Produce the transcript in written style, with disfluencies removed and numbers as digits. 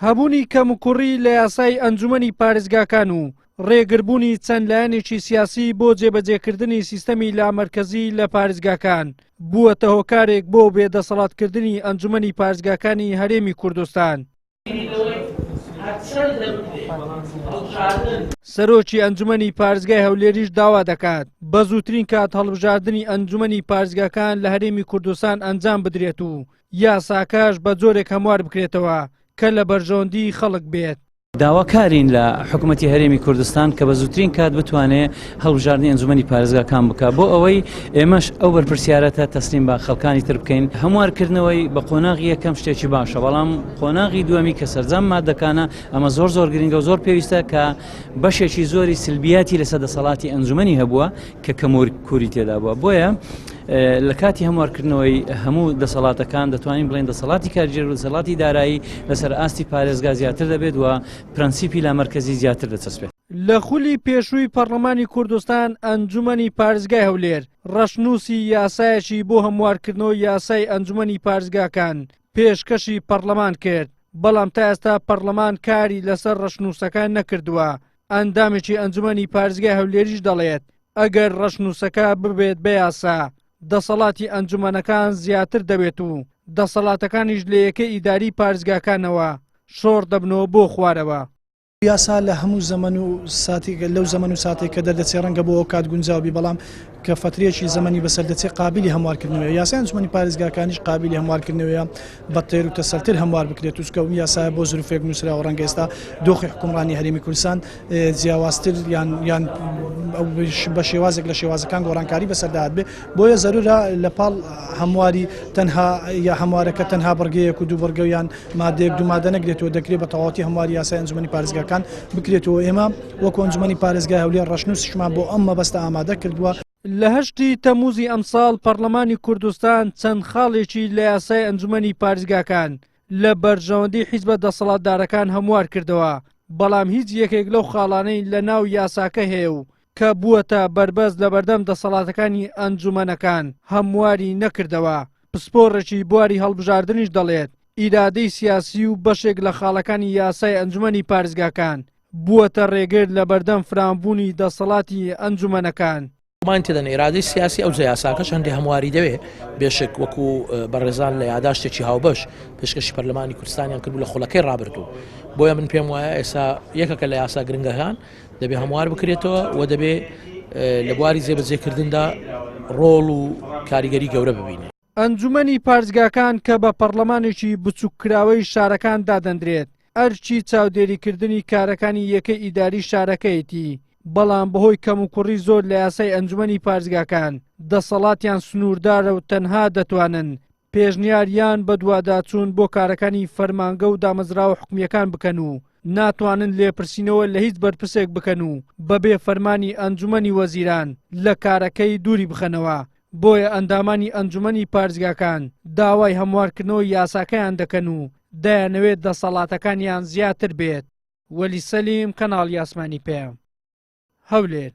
هەبوونی کەم و کوڕی لە یاسای ئەنجومەنی پارێزگاکان و ڕێگربوونی چەند لایەنێکی سیاسی بۆ جێبەجێکردنی سیستەمی لامەرکەزی لە پارێزگاکان بووەتە هۆکارێک بۆ بێدەسەڵاتکردنی ئەنجومەنی پارێزگاکانی هەرێمی کوردستان. سەرۆکی ئەنجومەنی پارێزگای هەولێریش داوا دەکات بە زووترین کات هەڵبژاردننی ئەنجومەنی پارێزگاکان لە هەرێمی کوردستان ئەنجام بدرێت و یاساکەش بە جۆرێک هەموار بکرێتەوە کە لە بەرژەوەندی خەڵک بێت. داواکارین لە حکوومەتی هەرێمی کوردستان کە بە زووترین کات بتوانێت هەڵبژاردننی ئەنجومەنی پارێزگاکان بکات بۆ ئەوەی ئێمەش ئەو بەرپرسیارەتە تەسلیم بە خەڵکانی تر بکەین. هەموارکردنەوەی بە قۆناغی یەکەم شتێکی باشە، بەڵام قۆناغی دووەمی کە سەرجەم مادەکانە ئەمە زۆر گرنگە و زۆر پێویستە کە بەشێکی زۆری سلبیاتی لەسەر دەسەڵاتی ئەنجومەنی هەبووە کە کەمووری تێدا بووە. بۆیە لە کاتی هەموارکردنەوەی هەموو دەسەڵاتەکان دەتوانین بڵێن دەسەڵاتی کارژێر و دەسەڵاتی دارایی لەسەر ئاستی پارێزگا زیاتر دەبێت و پرەنسیپی لامەرکەزی زیاتر دەچەسبێت. لە خولی پێشووی پەرلەمانی کوردستان ئەنجومەنی پارێزگای هەولێر ڕەشنووسی یاسایەکی بۆ هەموارکردنەوەی یاسای ئەنجومەنی پارێزگاکان پێشکەشی پەرلەمان کرد، بەڵام تا ئێستا پەرلەمان کاری لەسەر ڕەشنووسەکان نەکردووە. ئەندامێکی ئەنجومەنی پارێزگای هەولێریش دەڵێت ئەگەر ڕەشنووسەکە ببێت بە یاسا دەسەڵاتی ئەنجومەنەکان زیاتر دەبێت و دەسەڵاتەکانیش لە یەکەی ئیداری پارێزگاکانەوە شۆڕ دەبنەوە بۆ خوارەوە. یاسا لە هەموو زەمن و لەو زەمن و ساتێک کە دەردەچێت ڕەنگە بۆ کات گونجاوبی، بەڵام کە فترێکی زەمەنی بەسەر دەچێت قابلی هەموارکردنەوە. یاسای ئەنجومەنی پارێزگاکانیش قابلی هەموارکردنەوەیە بە تێر و تەسەلتر هەموار بکرێت و چکە یاسایە بۆ زروفێک نووسرا و ڕەنگە ئێستا دۆخی حکومڕانی هەرێمی کوردستان جیاوازتر یان بە شێوازێک لە شێوازەکان گۆڕانکاری بەسەردات بێ. بۆیە زەرورە لە پاڵ هەمواری تەنها یا هەموارەکە تەنها بەرگەیەک و دوو بەرگە یان مادەیەک دوو مادە نەگرێتەوە، دەکرێت بە تەواوەتی هەمواری یاسای ئەنجومەنی پارێزگاکان بکرێتەوە. ئێمە وەکو ئەنجومەنی پارێزگای هەولێر ڕەشنووسیشمان بۆ ئەم مەبەستە ئامادە کردووە. لە 8 تەمووزی ئەمساڵ پەرلەمانی کوردستان چەند خاڵێکی لە یاسای ئەنجومەنی پارێزگاکان لە بەرژەوەندی حیزبە دەسەڵاتدارەکان هەموار کردەوە، بەڵام هیچ یەکێک لەو خاڵانەی لە ناو یاساکە هەیە و کە بووەتە بربەست لە بەردەم دەسەڵاتەکانی ئەنجومەنەکان هەمواری نەکردەوە. پسپۆڕێکی بواری هەڵبژاردنیش دەڵێت ئیرادەی سیاسی و بەشێک لە خاڵەکانی یاسای ئەنجومەنی پارێزگاکان بووەتە ڕێگر لە بەردەم فرامبوونی دەسەڵاتی ئەنجومەنەکان. مان تێدەن ئێرادەی سیاسی ئەو یاساکەش هەندێک هەمواری دەوێ بێشک وەکو بەڕێزان لە یاداشتێکی هاوبەش پێشکەشی پەرلەمانی کوردستانیان کردبوو لە خۆڵەکەی ڕابردوو. بۆیە من پێم وایە ئێستا یەکەکە لە یاسا گرنگەکان دەبێ هەموار بکرێتەوە و دەبێ لە بواری جێبەجێکردندا ڕۆڵ و کاریگەری گەورە ببینێ. ئەنجومەنی پارێزگاکان کە بە پەرلەمانێکی بچووکراوەی شارەکان دادەندرێت ئەرچی چاودێریکردنی کارەکانی یەکەی ئیداری شارەکەیەتی، بەڵام بەهۆی کەم و کوڕی زۆر لە یاسای ئەنجومەنی پارێزگاکان دەسەڵاتیان سنووردارە و تەنها دەتوانن پێشنیاریان بە دوواداچوون بۆ کارەکانی فەرمانگە و دامەزراوە حکومیەکان بکەن و ناتوانن لێپرسینەوە لە هیچ بەرپرسێک بکەن و بەبێ فەرمانی ئەنجومەنی وەزیران لە کارەکەی دووری بخەنەوە. بۆیە ئەندامانی ئەنجومەنی پارێزگاکان داوای هەموارکردنەوە یاساکەیان دەکەن و دەیانەوێت دەسەڵاتەکانیان زیاتر بێت. وەلی سەلیم، کەناڵی ئاسمانی پێم، هەولێر.